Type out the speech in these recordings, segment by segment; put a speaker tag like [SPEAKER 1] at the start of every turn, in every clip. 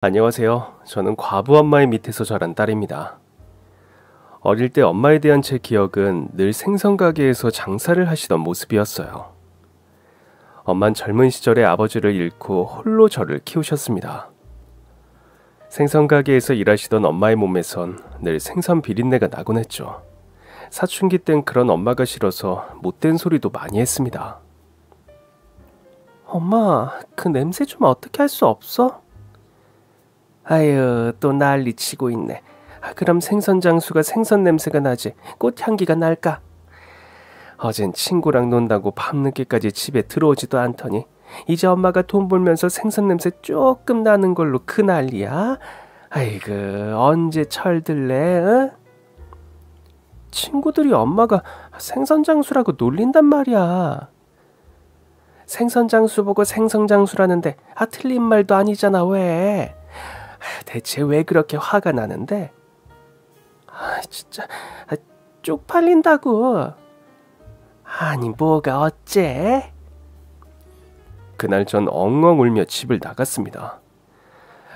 [SPEAKER 1] 안녕하세요. 저는 과부 엄마의 밑에서 자란 딸입니다. 어릴 때 엄마에 대한 제 기억은 늘 생선가게에서 장사를 하시던 모습이었어요. 엄만 젊은 시절에 아버지를 잃고 홀로 저를 키우셨습니다. 생선가게에서 일하시던 엄마의 몸에선 늘 생선 비린내가 나곤 했죠. 사춘기 땐 그런 엄마가 싫어서 못된 소리도 많이 했습니다. 엄마, 그 냄새 좀 어떻게 할 수 없어? 아유, 또 난리 치고 있네. 그럼 생선 장수가 생선 냄새가 나지 꽃향기가 날까? 어젠 친구랑 논다고 밤늦게까지 집에 들어오지도 않더니 이제 엄마가 돈 벌면서 생선 냄새 조금 나는 걸로 그 난리야? 아이고, 언제 철들래? 어? 친구들이 엄마가 생선 장수라고 놀린단 말이야. 생선 장수 보고 생선 장수라는데 틀린 말도 아니잖아. 왜? 대체 왜 그렇게 화가 나는데? 진짜 쪽팔린다고. 아니, 뭐가 어째? 그날 전 엉엉 울며 집을 나갔습니다.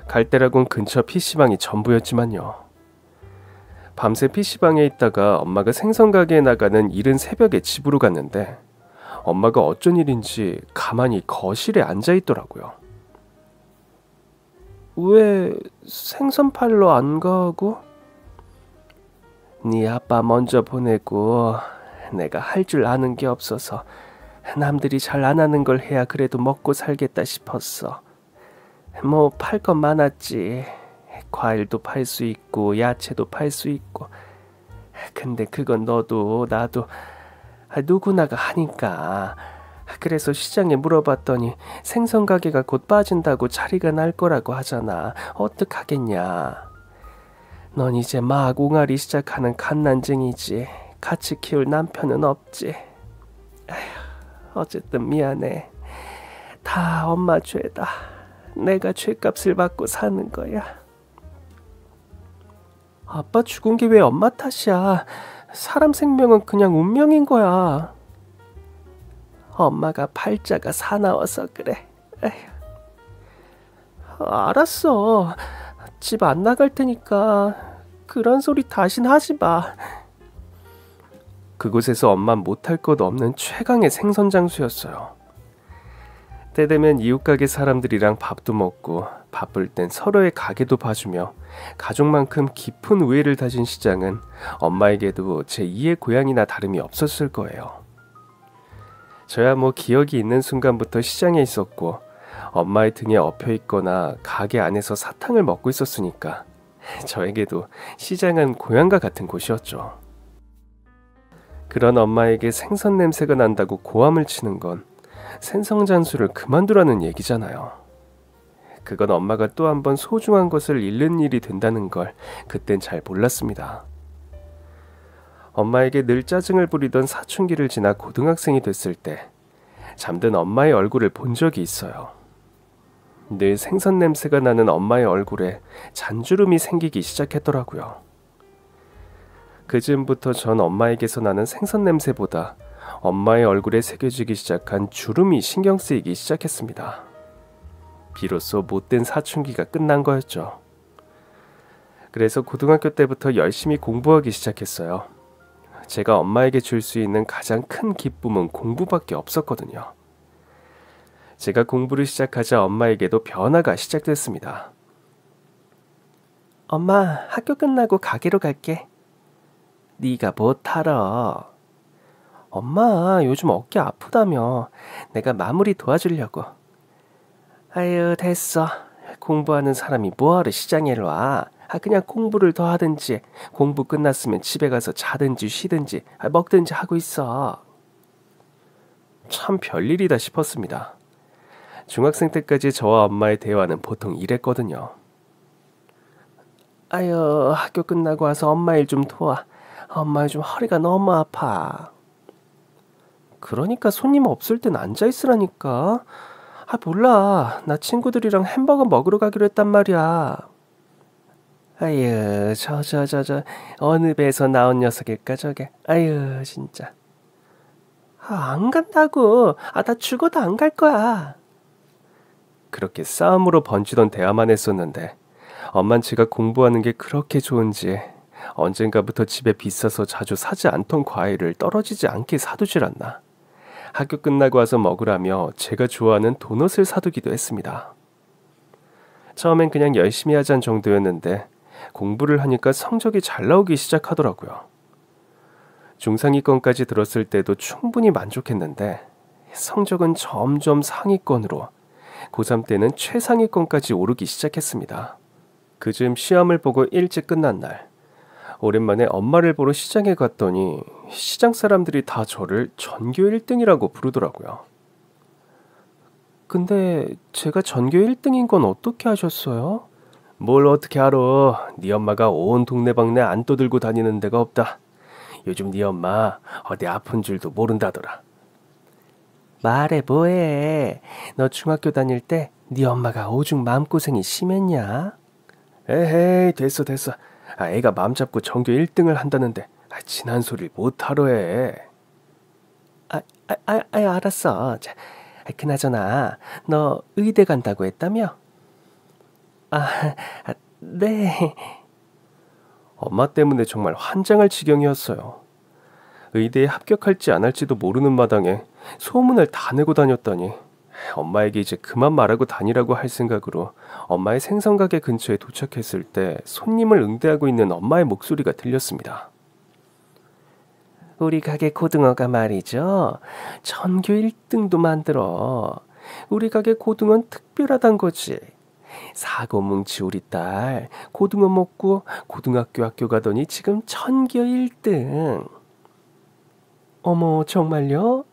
[SPEAKER 1] 갈 때라곤 근처 PC방이 전부였지만요. 밤새 PC방에 있다가 엄마가 생선가게에 나가는 이른 새벽에 집으로 갔는데 엄마가 어쩐 일인지 가만히 거실에 앉아있더라고요. 왜 생선 팔러 안 가고? 네 아빠 먼저 보내고 내가 할 줄 아는 게 없어서 남들이 잘 안 하는 걸 해야 그래도 먹고 살겠다 싶었어. 뭐 팔 건 많았지. 과일도 팔 수 있고 야채도 팔 수 있고. 근데 그건 너도 나도 누구나가 하니까. 그래서 시장에 물어봤더니 생선 가게가 곧 빠진다고 자리가 날 거라고 하잖아. 어떡하겠냐. 넌 이제 막 옹알이 시작하는 갓난쟁이지. 같이 키울 남편은 없지. 에휴, 어쨌든 미안해. 다 엄마 죄다. 내가 죄값을 받고 사는 거야. 아빠 죽은 게 왜 엄마 탓이야. 사람 생명은 그냥 운명인 거야. 엄마가 팔자가 사나워서 그래. 에휴. 알았어. 집 안 나갈 테니까 그런 소리 다신 하지 마. 그곳에서 엄만 못할 것 없는 최강의 생선 장수였어요. 때 되면 이웃가게 사람들이랑 밥도 먹고 바쁠 땐 서로의 가게도 봐주며 가족만큼 깊은 우애를 다진 시장은 엄마에게도 제2의 고향이나 다름이 없었을 거예요. 저야 뭐 기억이 있는 순간부터 시장에 있었고 엄마의 등에 엎여 있거나 가게 안에서 사탕을 먹고 있었으니까 저에게도 시장은 고향과 같은 곳이었죠. 그런 엄마에게 생선 냄새가 난다고 고함을 치는 건 생선장수를 그만두라는 얘기잖아요. 그건 엄마가 또 한 번 소중한 것을 잃는 일이 된다는 걸 그땐 잘 몰랐습니다. 엄마에게 늘 짜증을 부리던 사춘기를 지나 고등학생이 됐을 때 잠든 엄마의 얼굴을 본 적이 있어요. 늘 생선 냄새가 나는 엄마의 얼굴에 잔주름이 생기기 시작했더라고요. 그즈음부터 전 엄마에게서 나는 생선 냄새보다 엄마의 얼굴에 새겨지기 시작한 주름이 신경 쓰이기 시작했습니다. 비로소 못된 사춘기가 끝난 거였죠. 그래서 고등학교 때부터 열심히 공부하기 시작했어요. 제가 엄마에게 줄 수 있는 가장 큰 기쁨은 공부밖에 없었거든요. 제가 공부를 시작하자 엄마에게도 변화가 시작됐습니다. 엄마, 학교 끝나고 가게로 갈게. 네가 못 알아. 엄마, 요즘 어깨 아프다며. 내가 마무리 도와주려고. 아유, 됐어. 공부하는 사람이 뭐하러 시장에 와. 그냥 공부를 더 하든지 공부 끝났으면 집에 가서 자든지 쉬든지 먹든지 하고 있어. 참 별일이다 싶었습니다. 중학생 때까지 저와 엄마의 대화는 보통 이랬거든요. 아유, 학교 끝나고 와서 엄마 일 좀 도와. 엄마 요즘 허리가 너무 아파. 그러니까 손님 없을 땐 앉아있으라니까. 몰라. 나 친구들이랑 햄버거 먹으러 가기로 했단 말이야. 아유, 저 어느 배에서 나온 녀석일까 저게. 아유, 진짜. 안 간다고. 나 죽어도 안 갈 거야. 그렇게 싸움으로 번지던 대화만 했었는데 엄만 제가 공부하는 게 그렇게 좋은지 언젠가부터 집에 비싸서 자주 사지 않던 과일을 떨어지지 않게 사두질 않나. 학교 끝나고 와서 먹으라며 제가 좋아하는 도넛을 사두기도 했습니다. 처음엔 그냥 열심히 하자는 정도였는데 공부를 하니까 성적이 잘 나오기 시작하더라고요. 중상위권까지 들었을 때도 충분히 만족했는데 성적은 점점 상위권으로 고3 때는 최상위권까지 오르기 시작했습니다. 그즈음 시험을 보고 일찍 끝난 날 오랜만에 엄마를 보러 시장에 갔더니 시장 사람들이 다 저를 전교 1등이라고 부르더라고요. 근데 제가 전교 1등인 건 어떻게 아셨어요? 뭘 어떻게 알아? 네 엄마가 온 동네방네 안 떠들고 다니는 데가 없다. 요즘 네 엄마 어디 아픈 줄도 모른다더라. 말해 뭐해. 너 중학교 다닐 때 네 엄마가 오죽 마음고생이 심했냐? 에헤이 됐어. 애가 맘 잡고 전교 1등을 한다는데 지난 소리를 못하러 해. 알았어. 자, 그나저나 너 의대 간다고 했다며? 네. 엄마 때문에 정말 환장할 지경이었어요. 의대에 합격할지 안 할지도 모르는 마당에 소문을 다 내고 다녔더니 엄마에게 이제 그만 말하고 다니라고 할 생각으로 엄마의 생선가게 근처에 도착했을 때 손님을 응대하고 있는 엄마의 목소리가 들렸습니다. 우리 가게 고등어가 말이죠. 전교 1등도 만들어. 우리 가게 고등어는 특별하단 거지. 사고뭉치 우리 딸 고등어 먹고 고등학교 학교 가더니 지금 전교 1등. 어머 정말요?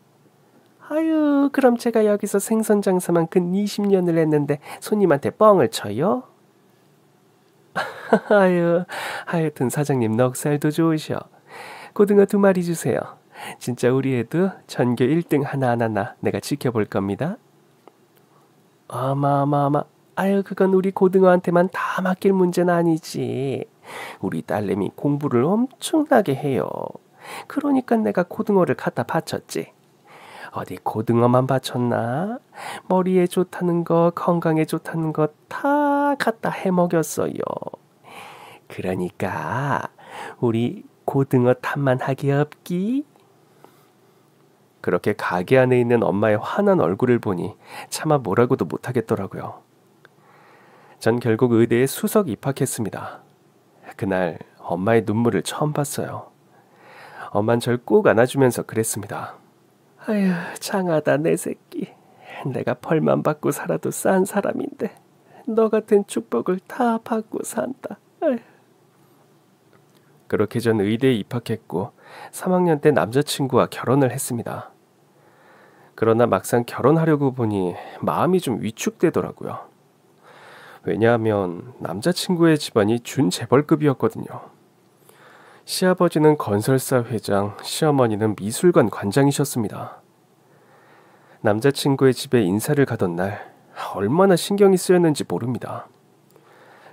[SPEAKER 1] 아유 그럼 제가 여기서 생선 장사만 근 20년을 했는데 손님한테 뻥을 쳐요? 아유 하여튼 사장님 넉살도 좋으셔. 고등어 2마리 주세요. 진짜 우리 애도 전교 1등 하나하나 내가 지켜볼 겁니다. 어마어마어마. 아유 그건 우리 고등어한테만 다 맡길 문제는 아니지. 우리 딸내미 공부를 엄청나게 해요. 그러니까 내가 고등어를 갖다 바쳤지. 어디 고등어만 바쳤나? 머리에 좋다는 거 건강에 좋다는 거 다 갖다 해먹였어요. 그러니까 우리 고등어 탐만 하기 없기? 그렇게 가게 안에 있는 엄마의 환한 얼굴을 보니 차마 뭐라고도 못하겠더라고요. 전 결국 의대에 수석 입학했습니다. 그날 엄마의 눈물을 처음 봤어요. 엄만 절 꼭 안아주면서 그랬습니다. 아휴 장하다 내 새끼. 내가 벌만 받고 살아도 싼 사람인데 너 같은 축복을 다 받고 산다. 아휴. 그렇게 전 의대에 입학했고 3학년 때 남자친구와 결혼을 했습니다. 그러나 막상 결혼하려고 보니 마음이 좀 위축되더라고요. 왜냐하면 남자친구의 집안이 준재벌급이었거든요. 시아버지는 건설사 회장, 시어머니는 미술관 관장이셨습니다. 남자친구의 집에 인사를 가던 날 얼마나 신경이 쓰였는지 모릅니다.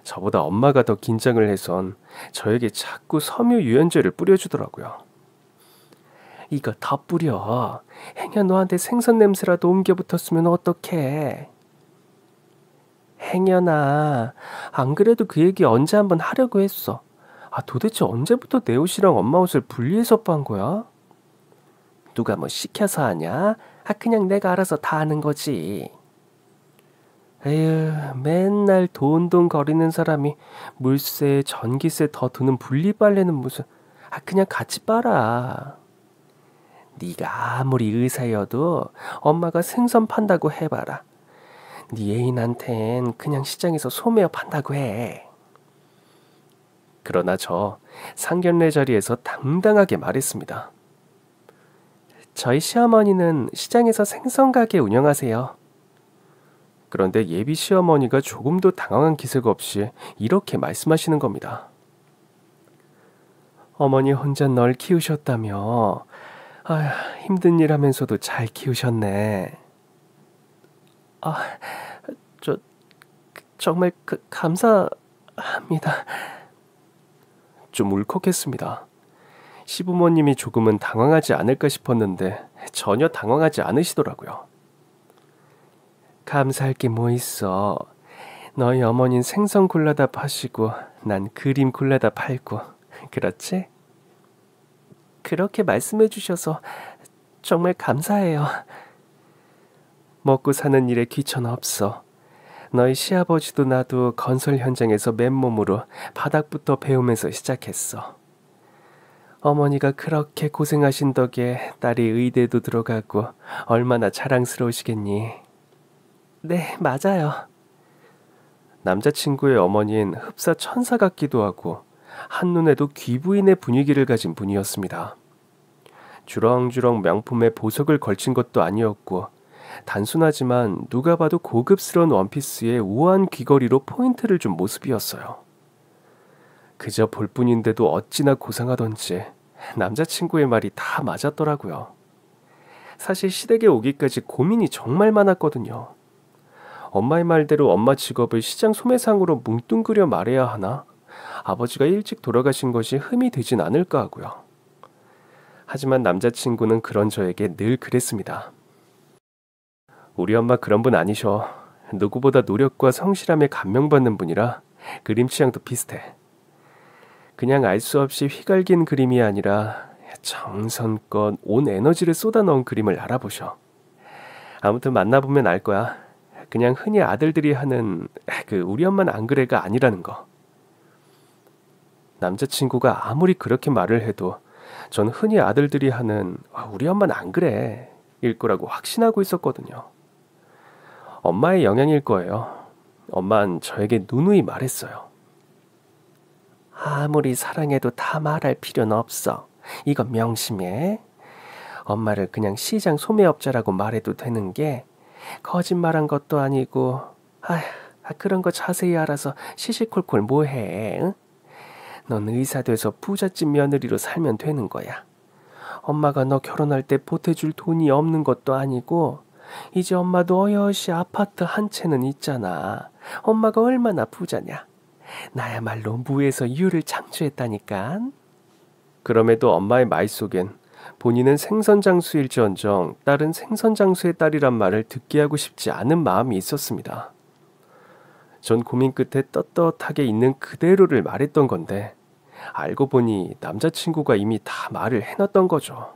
[SPEAKER 1] 저보다 엄마가 더 긴장을 해선 저에게 자꾸 섬유 유연제를 뿌려주더라고요. 이거 더 뿌려. 행여 너한테 생선 냄새라도 옮겨 붙었으면 어떡해. 행여나 안 그래도 그 얘기 언제 한번 하려고 했어. 도대체 언제부터 내 옷이랑 엄마 옷을 분리해서 빤 거야? 누가 뭐 시켜서 하냐? 그냥 내가 알아서 다 하는 거지. 에휴 맨날 돈 거리는 사람이 물세 전기세 더 드는 분리빨래는 무슨 그냥 같이 빨아. 네가 아무리 의사여도 엄마가 생선 판다고 해봐라. 네 애인한텐 그냥 시장에서 소매어 판다고 해. 그러나 저 상견례 자리에서 당당하게 말했습니다. 저희 시어머니는 시장에서 생선 가게 운영하세요. 그런데 예비 시어머니가 조금도 당황한 기색 없이 이렇게 말씀하시는 겁니다. 어머니 혼자 널 키우셨다며. 아휴, 힘든 일 하면서도 잘 키우셨네. 정말 감사합니다. 좀 울컥했습니다. 시부모님이 조금은 당황하지 않을까 싶었는데 전혀 당황하지 않으시더라고요. 감사할 게 뭐 있어. 너희 어머니는 생선 골라다 파시고 난 그림 골라다 팔고 그렇지? 그렇게 말씀해 주셔서 정말 감사해요. 먹고 사는 일에 귀천 없어. 너희 시아버지도 나도 건설 현장에서 맨몸으로 바닥부터 배우면서 시작했어. 어머니가 그렇게 고생하신 덕에 딸이 의대도 들어가고 얼마나 자랑스러우시겠니? 네, 맞아요. 남자친구의 어머니는 흡사 천사 같기도 하고 한눈에도 귀부인의 분위기를 가진 분이었습니다. 주렁주렁 명품의 보석을 걸친 것도 아니었고 단순하지만 누가 봐도 고급스러운 원피스에 우아한 귀걸이로 포인트를 준 모습이었어요. 그저 볼 뿐인데도 어찌나 고상하던지 남자친구의 말이 다 맞았더라고요. 사실 시댁에 오기까지 고민이 정말 많았거든요. 엄마의 말대로 엄마 직업을 시장 소매상으로 뭉뚱그려 말해야 하나? 아버지가 일찍 돌아가신 것이 흠이 되진 않을까 하고요. 하지만 남자친구는 그런 저에게 늘 그랬습니다. 우리 엄마 그런 분 아니셔. 누구보다 노력과 성실함에 감명받는 분이라 그림 취향도 비슷해. 그냥 알 수 없이 휘갈긴 그림이 아니라 정성껏 온 에너지를 쏟아 넣은 그림을 알아보셔. 아무튼 만나보면 알 거야. 그냥 흔히 아들들이 하는 우리 엄마는 안 그래가 아니라는 거. 남자친구가 아무리 그렇게 말을 해도 전 흔히 아들들이 하는 우리 엄마는 안 그래 일 거라고 확신하고 있었거든요. 엄마의 영향일 거예요. 엄만 저에게 누누이 말했어요. 아무리 사랑해도 다 말할 필요는 없어. 이건 명심해. 엄마를 그냥 시장 소매업자라고 말해도 되는 게 거짓말한 것도 아니고 그런 거 자세히 알아서 시시콜콜 뭐해. 응? 넌 의사 돼서 부잣집 며느리로 살면 되는 거야. 엄마가 너 결혼할 때 보태줄 돈이 없는 것도 아니고 이제 엄마도 어여시 아파트 한 채는 있잖아. 엄마가 얼마나 부자냐. 나야말로 무에서 유를 창조했다니까. 그럼에도 엄마의 말 속엔 본인은 생선장수일지언정 딸은 생선장수의 딸이란 말을 듣게 하고 싶지 않은 마음이 있었습니다. 전 고민 끝에 떳떳하게 있는 그대로를 말했던 건데 알고 보니 남자친구가 이미 다 말을 해놨던 거죠.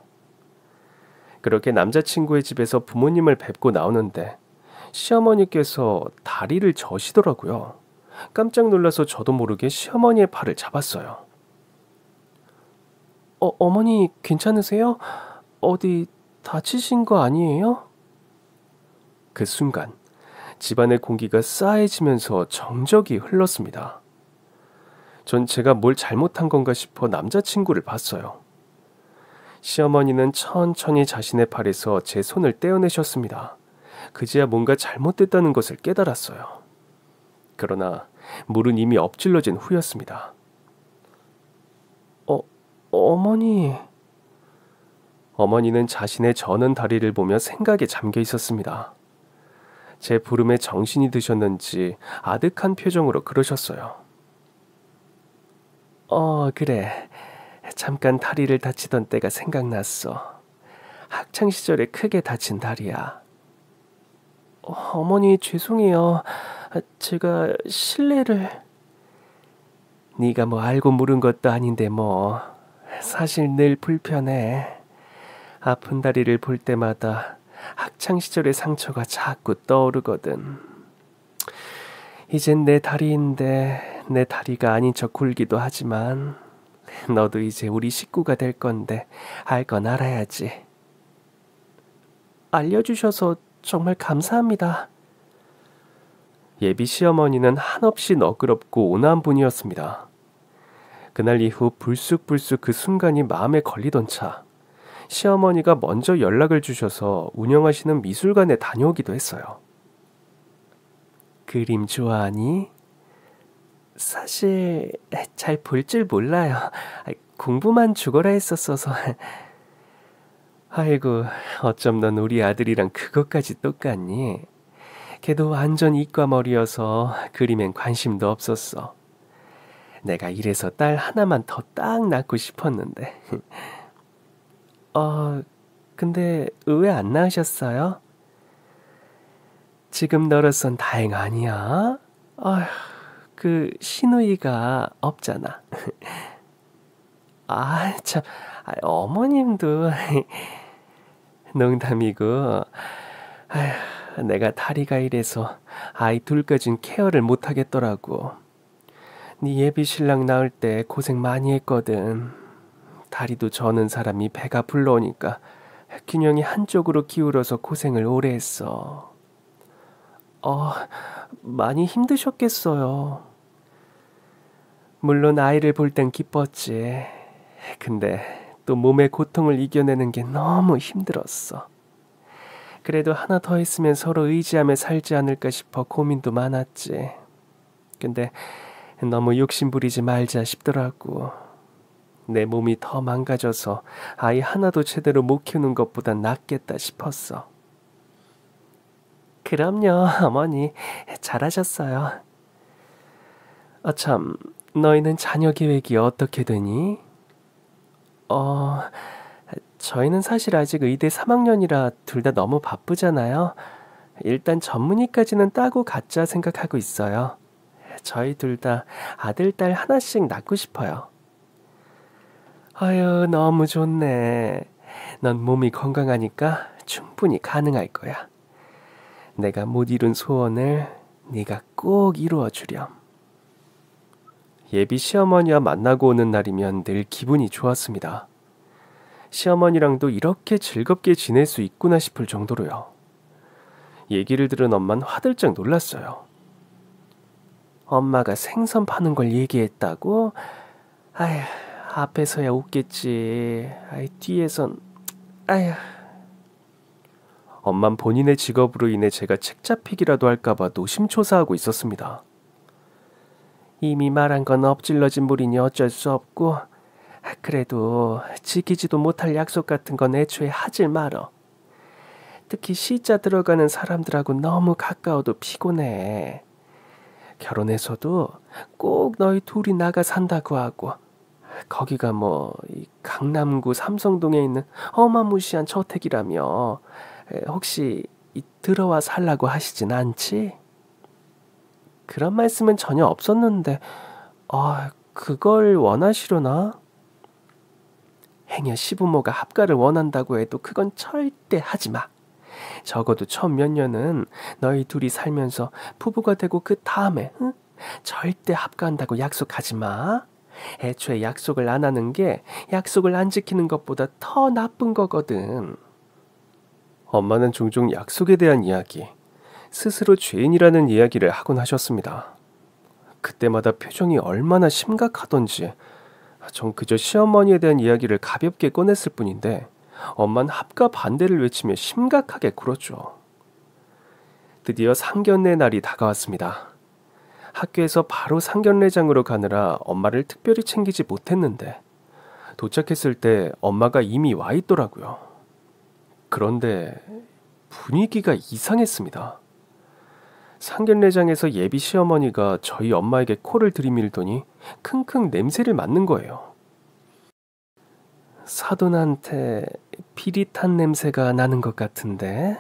[SPEAKER 1] 그렇게 남자친구의 집에서 부모님을 뵙고 나오는데 시어머니께서 다리를 저시더라고요. 깜짝 놀라서 저도 모르게 시어머니의 팔을 잡았어요. 어머니 괜찮으세요? 어디 다치신 거 아니에요? 그 순간 집안의 공기가 싸해지면서 정적이 흘렀습니다. 전 제가 뭘 잘못한 건가 싶어 남자친구를 봤어요. 시어머니는 천천히 자신의 팔에서 제 손을 떼어내셨습니다. 그제야 뭔가 잘못됐다는 것을 깨달았어요. 그러나 물은 이미 엎질러진 후였습니다. 어머니... 어머니는 자신의 저는 다리를 보며 생각에 잠겨 있었습니다. 제 부름에 정신이 드셨는지 아득한 표정으로 그러셨어요. 그래. 잠깐 다리를 다치던 때가 생각났어. 학창시절에 크게 다친 다리야. 어머니 죄송해요. 제가 실례를... 네가 뭐 알고 물은 것도 아닌데 뭐. 사실 늘 불편해. 아픈 다리를 볼 때마다 학창시절의 상처가 자꾸 떠오르거든. 이젠 내 다리인데 내 다리가 아닌 척 굴기도 하지만 너도 이제 우리 식구가 될 건데 알 건 알아야지. 알려주셔서 정말 감사합니다. 예비 시어머니는 한없이 너그럽고 온화한 분이었습니다. 그날 이후 불쑥불쑥 그 순간이 마음에 걸리던 차 시어머니가 먼저 연락을 주셔서 운영하시는 미술관에 다녀오기도 했어요. 그림 좋아하니? 사실 잘 볼 줄 몰라요. 공부만 죽어라 했었어서. 아이고 어쩜 넌 우리 아들이랑 그것까지 똑같니? 걔도 완전 이과머리여서 그림엔 관심도 없었어. 내가 이래서 딸 하나만 더 딱 낳고 싶었는데. 근데 왜 안 낳으셨어요? 지금 너로선 다행 아니야? 아휴, 그 시누이가 없잖아. 아, 참, 어머님도 농담이고. 아휴, 내가 다리가 이래서 아이 둘까진 케어를 못 하겠더라고. 네 예비 신랑 낳을 때 고생 많이 했거든. 다리도 저는 사람이 배가 불러오니까 균형이 한쪽으로 기울어서 고생을 오래 했어. 어, 많이 힘드셨겠어요. 물론 아이를 볼 땐 기뻤지. 근데 또 몸의 고통을 이겨내는 게 너무 힘들었어. 그래도 하나 더 있으면 서로 의지하며 살지 않을까 싶어 고민도 많았지. 근데 너무 욕심부리지 말자 싶더라고. 내 몸이 더 망가져서 아이 하나도 제대로 못 키우는 것보단 낫겠다 싶었어. 그럼요, 어머니. 잘하셨어요. 참, 너희는 자녀 계획이 어떻게 되니? 저희는 사실 아직 의대 3학년이라 둘 다 너무 바쁘잖아요. 일단 전문의까지는 따고 갖자 생각하고 있어요. 저희 둘 다 아들, 딸 하나씩 낳고 싶어요. 아유, 너무 좋네. 넌 몸이 건강하니까 충분히 가능할 거야. 내가 못 이룬 소원을 네가 꼭 이루어 주렴. 예비 시어머니와 만나고 오는 날이면 늘 기분이 좋았습니다. 시어머니랑도 이렇게 즐겁게 지낼 수 있구나 싶을 정도로요. 얘기를 들은 엄마는 화들짝 놀랐어요. 엄마가 생선 파는 걸 얘기했다고? 아휴, 앞에서야 웃겠지. 뒤에선... 아휴. 엄만 본인의 직업으로 인해 제가 책잡히기라도 할까봐 노심초사하고 있었습니다. 이미 말한 건 엎질러진 물이니 어쩔 수 없고, 그래도 지키지도 못할 약속 같은 건 애초에 하질 말어. 특히 시자 들어가는 사람들하고 너무 가까워도 피곤해. 결혼해서도 꼭 너희 둘이 나가 산다고 하고, 거기가 이 강남구 삼성동에 있는 어마무시한 저택이라며. 혹시 들어와 살라고 하시진 않지? 그런 말씀은 전혀 없었는데, 그걸 원하시려나? 행여 시부모가 합가를 원한다고 해도 그건 절대 하지 마. 적어도 첫 몇 년은 너희 둘이 살면서 부부가 되고 그 다음에 절대 합가한다고 약속하지 마. 애초에 약속을 안 하는 게 약속을 안 지키는 것보다 더 나쁜 거거든. 엄마는 종종 약속에 대한 이야기, 스스로 죄인이라는 이야기를 하곤 하셨습니다. 그때마다 표정이 얼마나 심각하던지 전 그저 시어머니에 대한 이야기를 가볍게 꺼냈을 뿐인데 엄마는 합가 반대를 외치며 심각하게 굴었죠. 드디어 상견례 날이 다가왔습니다. 학교에서 바로 상견례장으로 가느라 엄마를 특별히 챙기지 못했는데 도착했을 때 엄마가 이미 와 있더라고요. 그런데 분위기가 이상했습니다. 상견례장에서 예비 시어머니가 저희 엄마에게 코를 들이밀더니 킁킁 냄새를 맡는 거예요. 사돈한테 비릿한 냄새가 나는 것 같은데?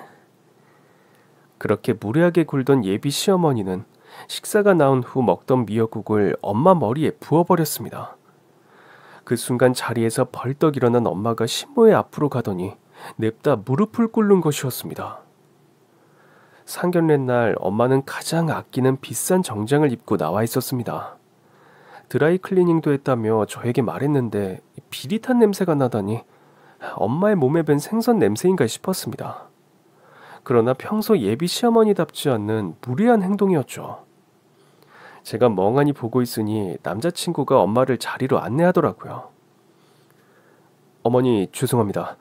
[SPEAKER 1] 그렇게 무례하게 굴던 예비 시어머니는 식사가 나온 후 먹던 미역국을 엄마 머리에 부어버렸습니다. 그 순간 자리에서 벌떡 일어난 엄마가 신모의 앞으로 가더니 냅다 무릎을 꿇는 것이었습니다. 상견례 날 엄마는 가장 아끼는 비싼 정장을 입고 나와 있었습니다. 드라이 클리닝도 했다며 저에게 말했는데 비릿한 냄새가 나다니 엄마의 몸에 밴 생선 냄새인가 싶었습니다. 그러나 평소 예비 시어머니답지 않는 무례한 행동이었죠. 제가 멍하니 보고 있으니 남자친구가 엄마를 자리로 안내하더라고요. 어머니 죄송합니다.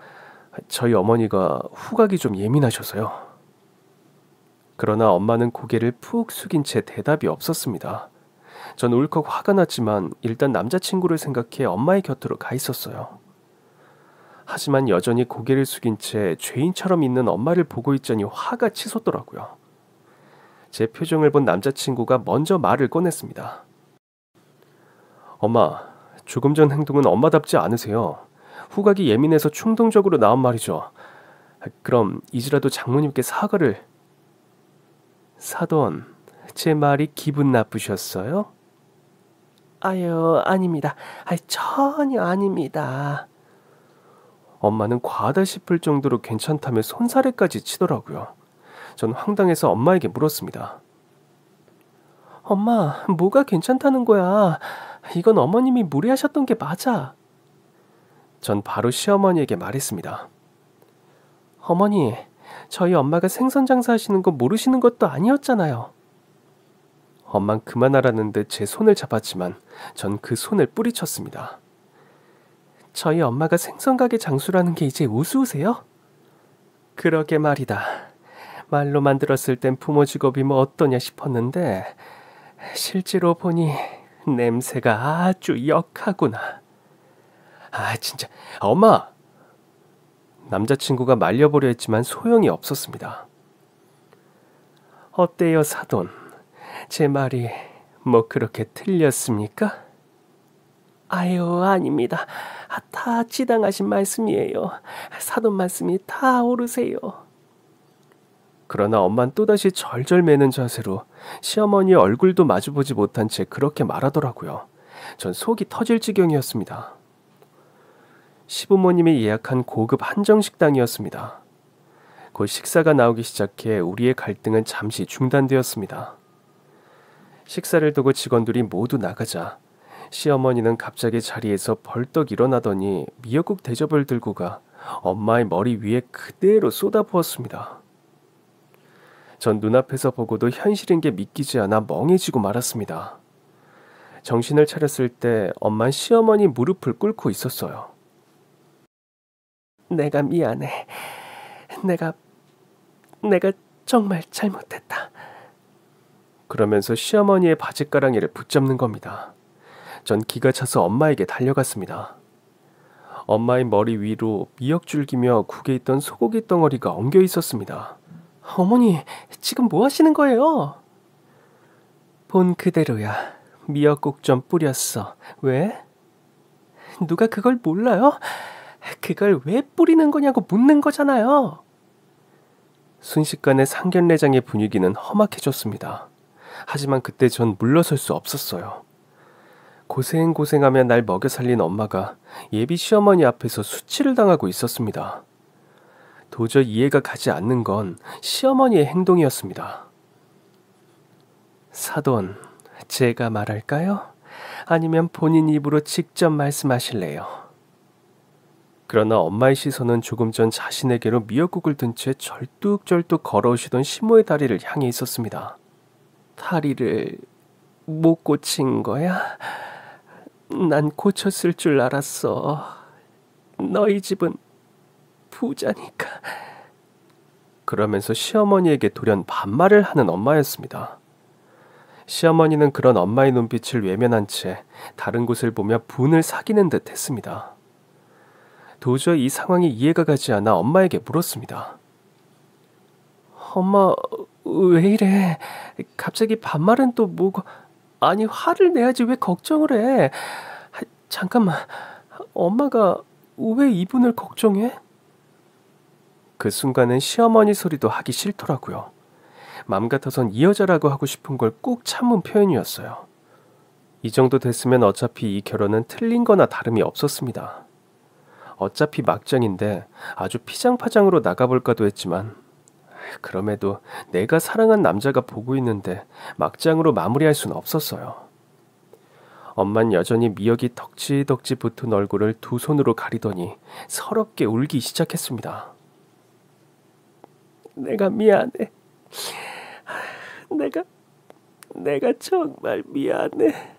[SPEAKER 1] 저희 어머니가 후각이 좀 예민하셔서요. 그러나 엄마는 고개를 푹 숙인 채 대답이 없었습니다. 전 울컥 화가 났지만 일단 남자친구를 생각해 엄마의 곁으로 가 있었어요. 하지만 여전히 고개를 숙인 채 죄인처럼 있는 엄마를 보고 있자니 화가 치솟더라고요. 제 표정을 본 남자친구가 먼저 말을 꺼냈습니다. 엄마, 조금 전 행동은 엄마답지 않으세요. 후각이 예민해서 충동적으로 나온 말이죠. 그럼 이제라도 장모님께 사과를... 사돈, 제 말이 기분 나쁘셨어요? 아유, 아닙니다. 전혀 아닙니다. 엄마는 과하다 싶을 정도로 괜찮다며 손사래까지 치더라고요. 전 황당해서 엄마에게 물었습니다. 엄마, 뭐가 괜찮다는 거야? 이건 어머님이 무리하셨던 게 맞아. 전 바로 시어머니에게 말했습니다. 어머니, 저희 엄마가 생선 장사하시는 거 모르시는 것도 아니었잖아요. 엄만 그만하라는 듯 제 손을 잡았지만 전 그 손을 뿌리쳤습니다. 저희 엄마가 생선 가게 장수라는 게 이제 우스우세요? 그러게 말이다. 말로만 들었을 땐 부모 직업이 뭐 어떠냐 싶었는데 실제로 보니 냄새가 아주 역하구나. 진짜 엄마! 남자친구가 말려보려 했지만 소용이 없었습니다. 어때요, 사돈? 제 말이 뭐 그렇게 틀렸습니까? 아유, 아닙니다. 다 지당하신 말씀이에요. 사돈 말씀이 다 옳으세요. 그러나 엄만 또다시 절절 매는 자세로 시어머니의 얼굴도 마주보지 못한 채 그렇게 말하더라고요. 전 속이 터질 지경이었습니다. 시부모님이 예약한 고급 한정식당이었습니다. 곧 식사가 나오기 시작해 우리의 갈등은 잠시 중단되었습니다. 식사를 두고 직원들이 모두 나가자 시어머니는 갑자기 자리에서 벌떡 일어나더니 미역국 대접을 들고 가 엄마의 머리 위에 그대로 쏟아부었습니다. 전 눈앞에서 보고도 현실인 게 믿기지 않아 멍해지고 말았습니다. 정신을 차렸을 때 엄마는 시어머니 무릎을 꿇고 있었어요. 내가 미안해. 내가 정말 잘못했다. 그러면서 시어머니의 바짓가랑이를 붙잡는 겁니다. 전 기가 차서 엄마에게 달려갔습니다. 엄마의 머리 위로 미역줄기며 국에 있던 소고기 덩어리가 엉겨 있었습니다. 어머니, 지금 뭐 하시는 거예요? 본 그대로야. 미역국 좀 뿌렸어. 왜? 누가 그걸 몰라요? 그걸 왜 뿌리는 거냐고 묻는 거잖아요. 순식간에 상견례장의 분위기는 험악해졌습니다. 하지만 그때 전 물러설 수 없었어요. 고생하며 날 먹여 살린 엄마가 예비 시어머니 앞에서 수치를 당하고 있었습니다. 도저히 이해가 가지 않는 건 시어머니의 행동이었습니다. 사돈, 제가 말할까요? 아니면 본인 입으로 직접 말씀하실래요? 그러나 엄마의 시선은 조금 전 자신에게로 미역국을 든 채 절뚝절뚝 걸어오시던 시모의 다리를 향해 있었습니다. 다리를 못 고친 거야? 난 고쳤을 줄 알았어. 너희 집은 부자니까. 그러면서 시어머니에게 돌연 반말을 하는 엄마였습니다. 시어머니는 그런 엄마의 눈빛을 외면한 채 다른 곳을 보며 분을 사귀는 듯 했습니다. 도저히 이 상황이 이해가 가지 않아 엄마에게 물었습니다. 엄마, 왜 이래? 갑자기 반말은 또 뭐고? 아니, 화를 내야지 왜 걱정을 해? 잠깐만, 엄마가 왜 이분을 걱정해? 그 순간은 시어머니 소리도 하기 싫더라고요. 맘 같아선 이 여자라고 하고 싶은 걸 꾹 참은 표현이었어요. 이 정도 됐으면 어차피 이 결혼은 틀린 거나 다름이 없었습니다. 어차피 막장인데 아주 피장파장으로 나가볼까도 했지만 그럼에도 내가 사랑한 남자가 보고 있는데 막장으로 마무리할 수는 없었어요. 엄만 여전히 미역이 덕지덕지 붙은 얼굴을 두 손으로 가리더니 서럽게 울기 시작했습니다. 내가 미안해. 내가 정말 미안해.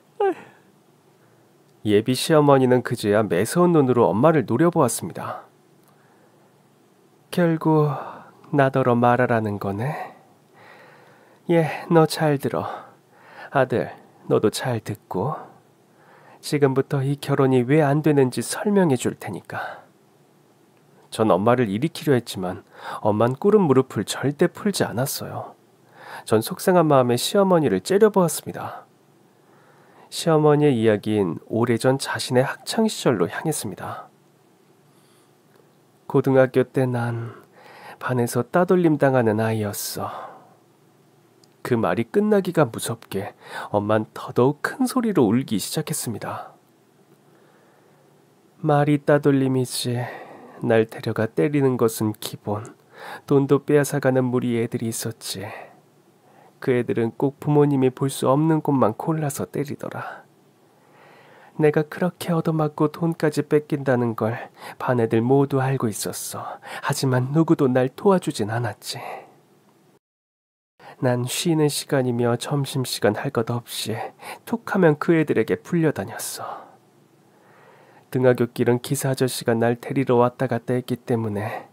[SPEAKER 1] 예비 시어머니는 그제야 매서운 눈으로 엄마를 노려보았습니다. 결국 나더러 말하라는 거네. 너 잘 들어. 아들, 너도 잘 듣고. 지금부터 이 결혼이 왜 안 되는지 설명해 줄 테니까. 전 엄마를 일으키려 했지만 엄만 꿇은 무릎을 절대 풀지 않았어요. 전 속상한 마음에 시어머니를 째려보았습니다. 시어머니의 이야기인 오래전 자신의 학창시절로 향했습니다. 고등학교 때 난 반에서 따돌림 당하는 아이였어. 그 말이 끝나기가 무섭게 엄만 더더욱 큰 소리로 울기 시작했습니다. 말이 따돌림이지. 날 데려가 때리는 것은 기본. 돈도 빼앗아가는 무리 애들이 있었지. 그 애들은 꼭 부모님이 볼 수 없는 곳만 골라서 때리더라. 내가 그렇게 얻어맞고 돈까지 뺏긴다는 걸 반 애들 모두 알고 있었어. 하지만 누구도 날 도와주진 않았지. 난 쉬는 시간이며 점심시간 할 것 없이 툭하면 그 애들에게 풀려다녔어. 등하굣길은 기사 아저씨가 날 데리러 왔다 갔다 했기 때문에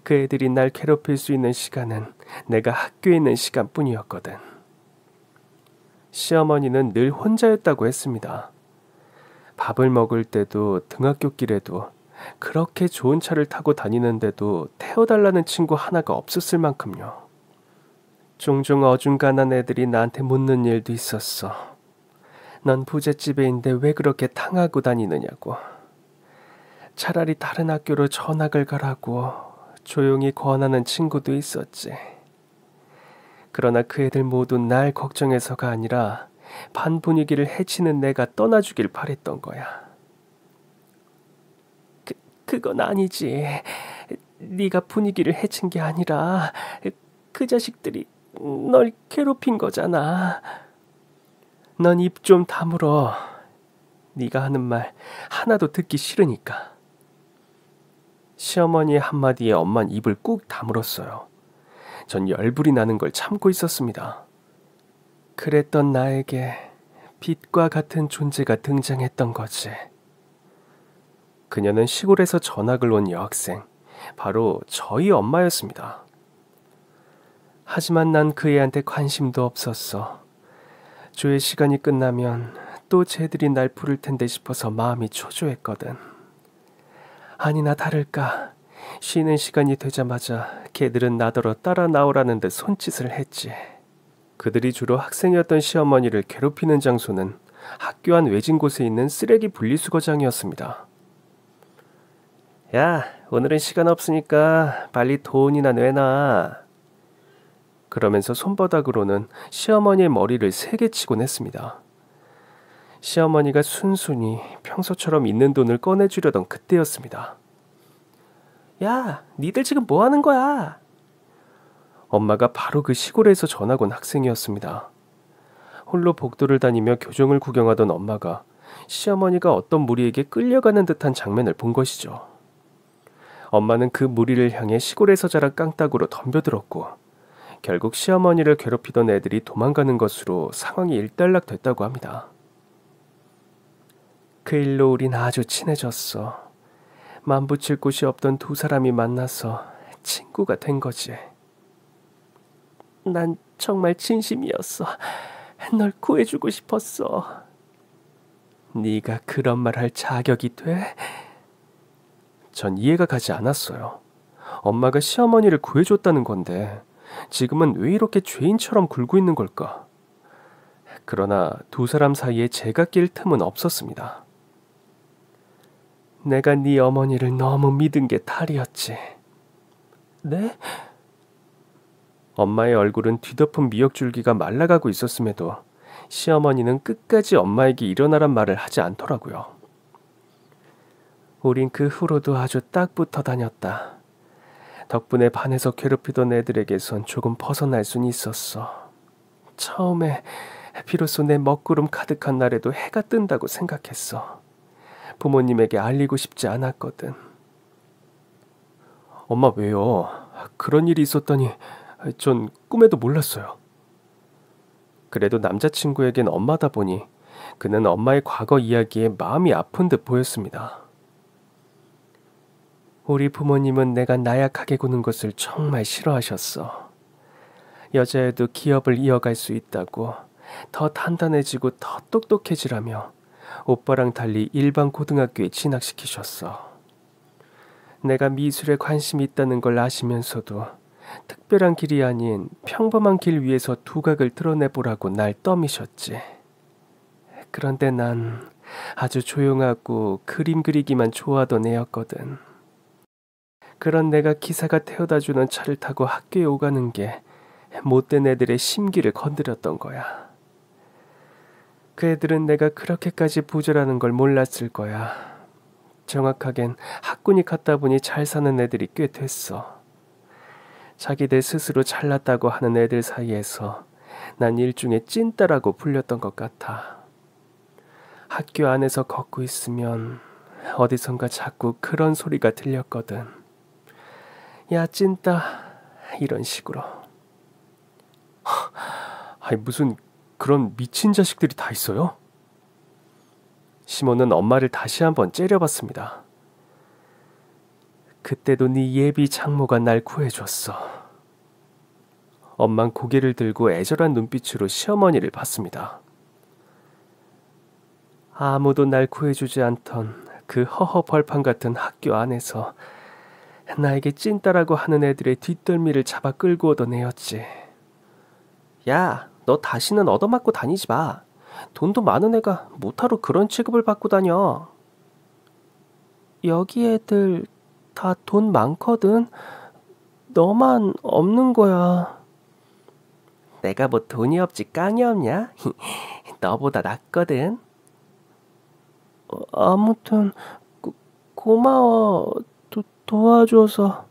[SPEAKER 1] 그 애들이 날 괴롭힐 수 있는 시간은 내가 학교에 있는 시간뿐이었거든. 시어머니는 늘 혼자였다고 했습니다. 밥을 먹을 때도 등하굣길에도 그렇게 좋은 차를 타고 다니는데도 태워달라는 친구 하나가 없었을 만큼요. 종종 어중간한 애들이 나한테 묻는 일도 있었어. 넌 부잣집애인데 왜 그렇게 탕하고 다니느냐고. 차라리 다른 학교로 전학을 가라고 조용히 권하는 친구도 있었지. 그러나 그 애들 모두 날 걱정해서가 아니라 반 분위기를 해치는 내가 떠나주길 바랬던 거야. 그건 아니지. 네가 분위기를 해친 게 아니라 그 자식들이 널 괴롭힌 거잖아. 넌 입 좀 다물어. 네가 하는 말 하나도 듣기 싫으니까. 시어머니의 한마디에 엄만 입을 꾹 다물었어요. 전 열불이 나는 걸 참고 있었습니다. 그랬던 나에게 빛과 같은 존재가 등장했던 거지. 그녀는 시골에서 전학을 온 여학생, 바로 저희 엄마였습니다. 하지만 난 그 애한테 관심도 없었어. 조회 시간이 끝나면 또 쟤들이 날 부를 텐데 싶어서 마음이 초조했거든. 아니나 다를까 쉬는 시간이 되자마자 걔들은 나더러 따라 나오라는 듯 손짓을 했지. 그들이 주로 학생이었던 시어머니를 괴롭히는 장소는 학교 안 외진 곳에 있는 쓰레기 분리수거장이었습니다. 야, 오늘은 시간 없으니까 빨리 돈이나 내놔. 그러면서 손바닥으로는 시어머니의 머리를 세게 치곤 했습니다. 시어머니가 순순히 평소처럼 있는 돈을 꺼내주려던 그때였습니다. 야, 니들 지금 뭐 하는 거야? 엄마가 바로 그 시골에서 전학 온 학생이었습니다. 홀로 복도를 다니며 교정을 구경하던 엄마가 시어머니가 어떤 무리에게 끌려가는 듯한 장면을 본 것이죠. 엄마는 그 무리를 향해 시골에서 자란 깡따구로 덤벼들었고 결국 시어머니를 괴롭히던 애들이 도망가는 것으로 상황이 일단락됐다고 합니다. 그 일로 우린 아주 친해졌어. 맘붙일 곳이 없던 두 사람이 만나서 친구가 된 거지. 난 정말 진심이었어. 널 구해주고 싶었어. 네가 그런 말 할 자격이 돼? 전 이해가 가지 않았어요. 엄마가 시어머니를 구해줬다는 건데 지금은 왜 이렇게 죄인처럼 굴고 있는 걸까? 그러나 두 사람 사이에 제가 낄 틈은 없었습니다. 내가 네 어머니를 너무 믿은 게 탈이었지. 네? 엄마의 얼굴은 뒤덮은 미역줄기가 말라가고 있었음에도 시어머니는 끝까지 엄마에게 일어나란 말을 하지 않더라고요. 우린 그 후로도 아주 딱 붙어 다녔다. 덕분에 반에서 괴롭히던 애들에게선 조금 벗어날 순 있었어. 처음에 비로소 내 먹구름 가득한 날에도 해가 뜬다고 생각했어. 부모님에게 알리고 싶지 않았거든. 엄마 왜요? 그런 일이 있었다니 전 꿈에도 몰랐어요. 그래도 남자친구에겐 엄마다 보니 그는 엄마의 과거 이야기에 마음이 아픈 듯 보였습니다. 우리 부모님은 내가 나약하게 구는 것을 정말 싫어하셨어. 여자애도 기업을 이어갈 수 있다고, 더 단단해지고 더 똑똑해지라며 오빠랑 달리 일반 고등학교에 진학시키셨어. 내가 미술에 관심이 있다는 걸 아시면서도 특별한 길이 아닌 평범한 길 위에서 두각을 드러내보라고 날 떠미셨지. 그런데 난 아주 조용하고 그림 그리기만 좋아하던 애였거든. 그런 내가 기사가 태워다주는 차를 타고 학교에 오가는 게 못된 애들의 심기를 건드렸던 거야. 그 애들은 내가 그렇게까지 부자라는 걸 몰랐을 거야. 정확하겐 학군이 갔다 보니 잘 사는 애들이 꽤 됐어. 자기들 스스로 잘났다고 하는 애들 사이에서 난 일종의 찐따라고 불렸던 것 같아. 학교 안에서 걷고 있으면 어디선가 자꾸 그런 소리가 들렸거든. 야, 찐따, 이런 식으로. 아니, 무슨 그런 미친 자식들이 다 있어요? 시몬은 엄마를 다시 한번 째려봤습니다. 그때도 네 예비 장모가 날 구해줬어. 엄만 고개를 들고 애절한 눈빛으로 시어머니를 봤습니다. 아무도 날 구해주지 않던 그 허허 벌판 같은 학교 안에서 나에게 찐따라고 하는 애들의 뒷덜미를 잡아 끌고 오던 애였지. 야, 너 다시는 얻어맞고 다니지 마. 돈도 많은 애가 못하러 그런 취급을 받고 다녀. 여기 애들 다 돈 많거든. 너만 없는 거야. 내가 뭐 돈이 없지 깡이 없냐? 너보다 낫거든. 아무튼 고마워. 도와줘서.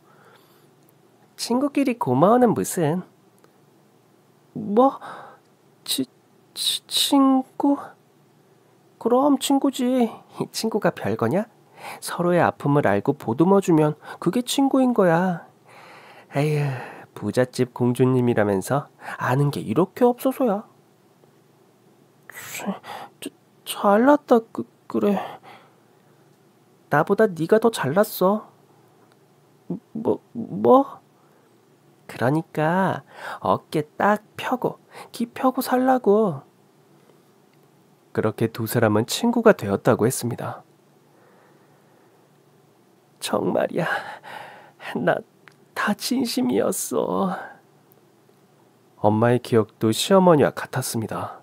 [SPEAKER 1] 친구끼리 고마워는 무슨. 뭐? 친구? 그럼 친구지. 친구가 별거냐? 서로의 아픔을 알고 보듬어주면 그게 친구인 거야. 에휴, 부잣집 공주님이라면서 아는 게 이렇게 없어서야. 잘났다. 그래. 나보다 네가 더 잘났어. 뭐? 그러니까 어깨 딱 펴고 기 펴고 살라고. 그렇게 두 사람은 친구가 되었다고 했습니다. 정말이야. 나 다 진심이었어. 엄마의 기억도 시어머니와 같았습니다.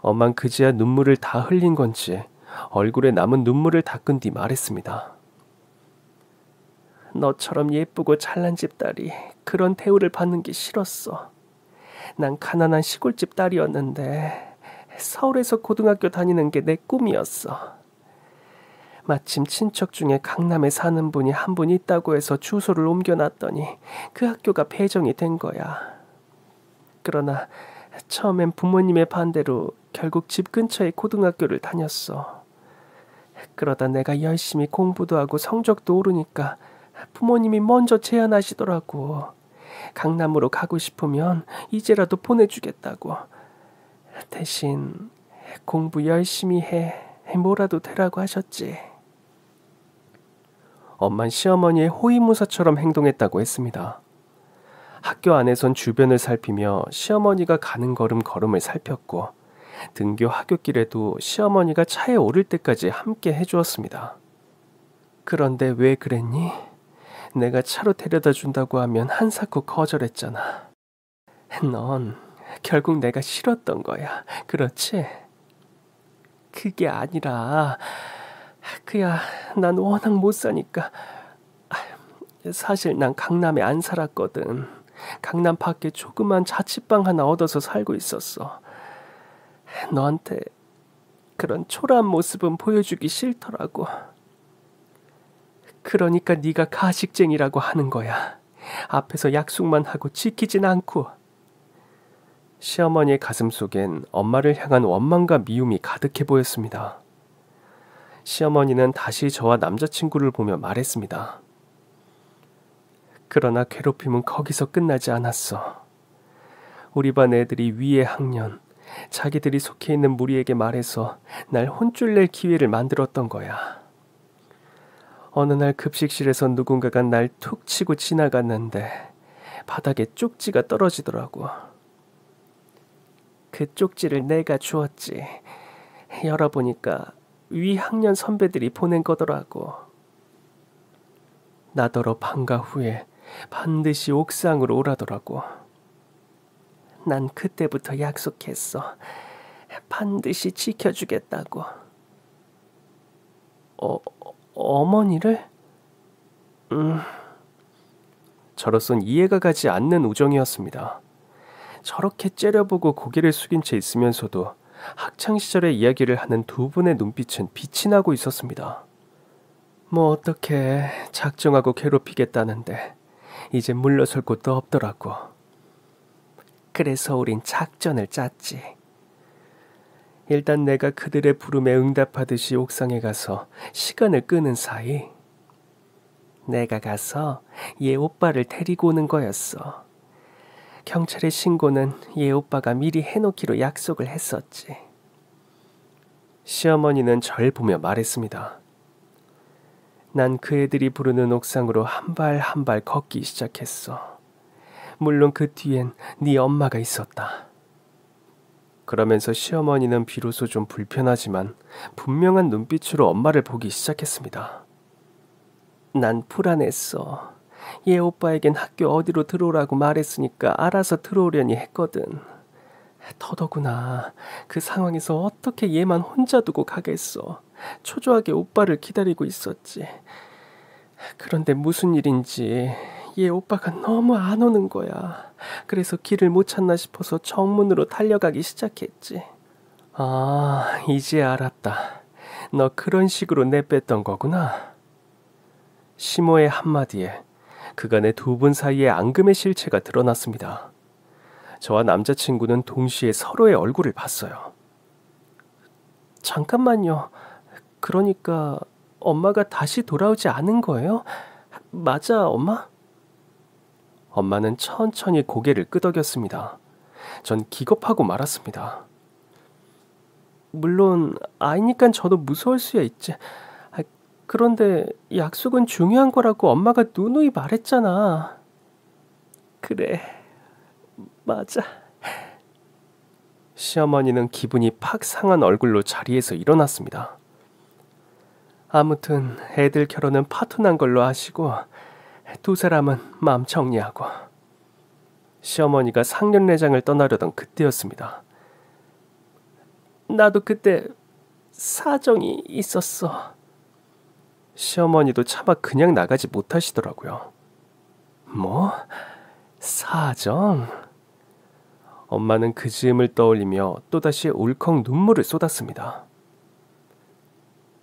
[SPEAKER 1] 엄만 그제야 눈물을 다 흘린 건지 얼굴에 남은 눈물을 닦은 뒤 말했습니다. 너처럼 예쁘고 잘난 집 딸이 그런 대우를 받는 게 싫었어. 난 가난한 시골집 딸이었는데 서울에서 고등학교 다니는 게 내 꿈이었어. 마침 친척 중에 강남에 사는 분이 한 분 있다고 해서 주소를 옮겨놨더니 그 학교가 배정이 된 거야. 그러나 처음엔 부모님의 반대로 결국 집 근처의 고등학교를 다녔어. 그러다 내가 열심히 공부도 하고 성적도 오르니까 부모님이 먼저 제안하시더라고. 강남으로 가고 싶으면 이제라도 보내주겠다고. 대신 공부 열심히 해. 뭐라도 되라고 하셨지. 엄만 시어머니의 호위무사처럼 행동했다고 했습니다. 학교 안에선 주변을 살피며 시어머니가 가는 걸음을 살폈고 등교 하굣길에도 시어머니가 차에 오를 때까지 함께 해주었습니다. 그런데 왜 그랬니? 내가 차로 데려다 준다고 하면 한사코 거절했잖아. 넌 결국 내가 싫었던 거야. 그렇지? 그게 아니라 그야 난 워낙 못 사니까. 사실 난 강남에 안 살았거든. 강남 밖에 조그만 자취방 하나 얻어서 살고 있었어. 너한테 그런 초라한 모습은 보여주기 싫더라고. 그러니까 네가 가식쟁이라고 하는 거야. 앞에서 약속만 하고 지키진 않고. 시어머니의 가슴 속엔 엄마를 향한 원망과 미움이 가득해 보였습니다. 시어머니는 다시 저와 남자친구를 보며 말했습니다. 그러나 괴롭힘은 거기서 끝나지 않았어. 우리 반 애들이 위의 학년, 자기들이 속해 있는 무리에게 말해서 날 혼쭐 낼 기회를 만들었던 거야. 어느 날 급식실에서 누군가가 날 툭 치고 지나갔는데 바닥에 쪽지가 떨어지더라고. 그 쪽지를 내가 주었지. 열어보니까 위 학년 선배들이 보낸 거더라고. 나더러 방과 후에 반드시 옥상으로 오라더라고. 난 그때부터 약속했어. 반드시 지켜주겠다고. 어머니를? 저로선 이해가 가지 않는 우정이었습니다. 저렇게 째려보고 고개를 숙인 채 있으면서도 학창시절의 이야기를 하는 두 분의 눈빛은 빛이 나고 있었습니다. 뭐 어떻게 작정하고 괴롭히겠다는데 이제 물러설 곳도 없더라고. 그래서 우린 작전을 짰지. 일단 내가 그들의 부름에 응답하듯이 옥상에 가서 시간을 끄는 사이 내가 가서 얘 오빠를 데리고 오는 거였어. 경찰에 신고는 얘 오빠가 미리 해놓기로 약속을 했었지. 시어머니는 절 보며 말했습니다. 난 그 애들이 부르는 옥상으로 한 발 한 발 걷기 시작했어. 물론 그 뒤엔 네 엄마가 있었다. 그러면서 시어머니는 비로소 좀 불편하지만 분명한 눈빛으로 엄마를 보기 시작했습니다. 난 불안했어. 얘 오빠에겐 학교 어디로 들어오라고 말했으니까 알아서 들어오려니 했거든. 더더구나 그 상황에서 어떻게 얘만 혼자 두고 가겠어. 초조하게 오빠를 기다리고 있었지. 그런데 무슨 일인지 얘 오빠가 너무 안 오는 거야. 그래서 길을 못 찾나 싶어서 정문으로 달려가기 시작했지. 아, 이제 알았다. 너 그런 식으로 내뺐던 거구나. 시모의 한마디에 그간의 두 분 사이의 앙금의 실체가 드러났습니다. 저와 남자친구는 동시에 서로의 얼굴을 봤어요. 잠깐만요. 그러니까 엄마가 다시 돌아오지 않은 거예요? 맞아, 엄마? 엄마는 천천히 고개를 끄덕였습니다. 전 기겁하고 말았습니다. 물론 아이니깐 저도 무서울 수야 있지. 그런데 약속은 중요한 거라고 엄마가 누누이 말했잖아. 그래, 맞아. 시어머니는 기분이 팍 상한 얼굴로 자리에서 일어났습니다. 아무튼 애들 결혼은 파토난 걸로 하시고 두 사람은 마음 정리하고. 시어머니가 상견례장을 떠나려던 그때였습니다. 나도 그때 사정이 있었어. 시어머니도 차마 그냥 나가지 못하시더라고요. 뭐? 사정? 엄마는 그 즈음을 떠올리며 또다시 울컥 눈물을 쏟았습니다.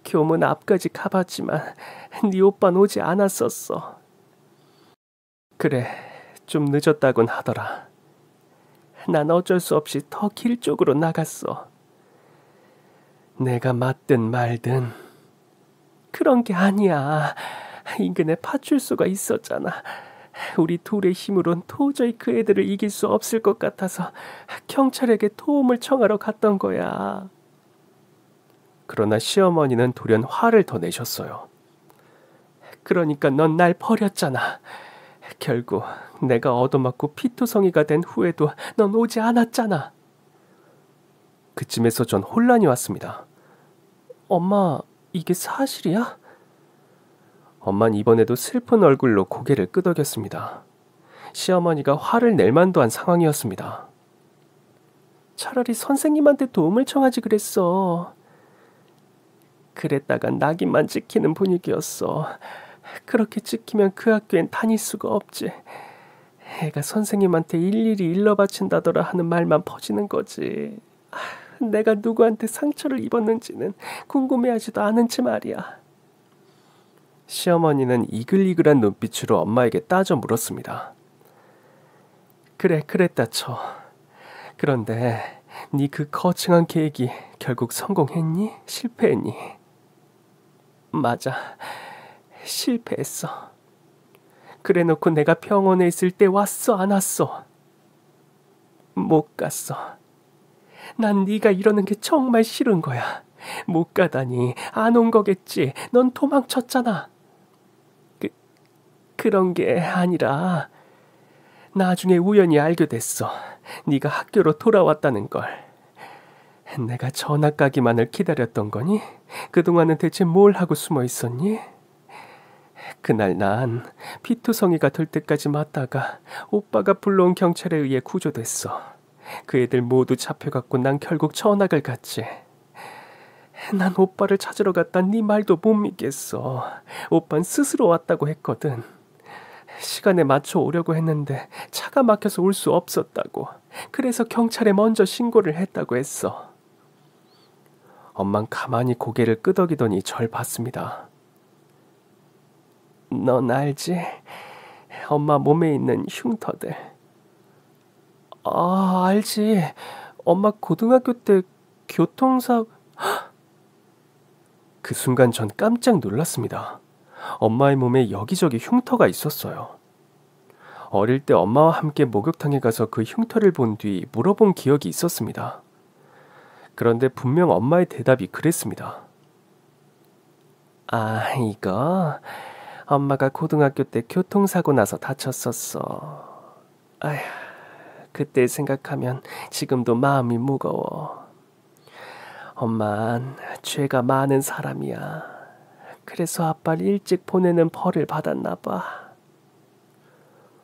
[SPEAKER 1] 교문 앞까지 가봤지만 네 오빠는 오지 않았었어. 그래, 좀 늦었다곤 하더라. 난 어쩔 수 없이 더 길 쪽으로 나갔어. 내가 맞든 말든. 그런 게 아니야. 인근에 파출소가 있었잖아. 우리 둘의 힘으론 도저히 그 애들을 이길 수 없을 것 같아서 경찰에게 도움을 청하러 갔던 거야. 그러나 시어머니는 돌연 화를 더 내셨어요. 그러니까 넌 날 버렸잖아. 결국 내가 얻어맞고 피투성이가 된 후에도 넌 오지 않았잖아. 그쯤에서 전 혼란이 왔습니다. 엄마, 이게 사실이야? 엄만 이번에도 슬픈 얼굴로 고개를 끄덕였습니다. 시어머니가 화를 낼 만도 한 상황이었습니다. 차라리 선생님한테 도움을 청하지 그랬어. 그랬다가 낙인만 찍히는 분위기였어. 그렇게 찍히면 그 학교엔 다닐 수가 없지. 애가 선생님한테 일일이 일러 바친다더라 하는 말만 퍼지는 거지. 내가 누구한테 상처를 입었는지는 궁금해하지도 않은 채 말이야. 시어머니는 이글이글한 눈빛으로 엄마에게 따져 물었습니다. 그래, 그랬다 쳐. 그런데 네 그 거창한 계획이 결국 성공했니? 실패했니? 맞아, 실패했어. 그래놓고 내가 병원에 있을 때 왔어, 안 왔어? 못 갔어. 난 네가 이러는 게 정말 싫은 거야. 못 가다니 안 온 거겠지. 넌 도망쳤잖아. 그런 게 아니라 나중에 우연히 알게 됐어. 네가 학교로 돌아왔다는 걸. 내가 전학 가기만을 기다렸던 거니? 그동안은 대체 뭘 하고 숨어 있었니? 그날 난 피투성이가 될 때까지 맞다가 오빠가 불러온 경찰에 의해 구조됐어. 그 애들 모두 잡혀갔고 난 결국 전학을 갔지. 난 오빠를 찾으러 갔다 네 말도 못 믿겠어. 오빤 스스로 왔다고 했거든. 시간에 맞춰 오려고 했는데 차가 막혀서 올 수 없었다고. 그래서 경찰에 먼저 신고를 했다고 했어. 엄만 가만히 고개를 끄덕이더니 절 봤습니다. 넌 알지? 엄마 몸에 있는 흉터들. 아, 알지. 엄마 고등학교 때 교통사... 그 순간 전 깜짝 놀랐습니다. 엄마의 몸에 여기저기 흉터가 있었어요. 어릴 때 엄마와 함께 목욕탕에 가서 그 흉터를 본 뒤 물어본 기억이 있었습니다. 그런데 분명 엄마의 대답이 그랬습니다. 아, 이거 엄마가 고등학교 때 교통사고 나서 다쳤었어. 아휴, 그때 생각하면 지금도 마음이 무거워. 엄만 죄가 많은 사람이야. 그래서 아빠를 일찍 보내는 벌을 받았나 봐.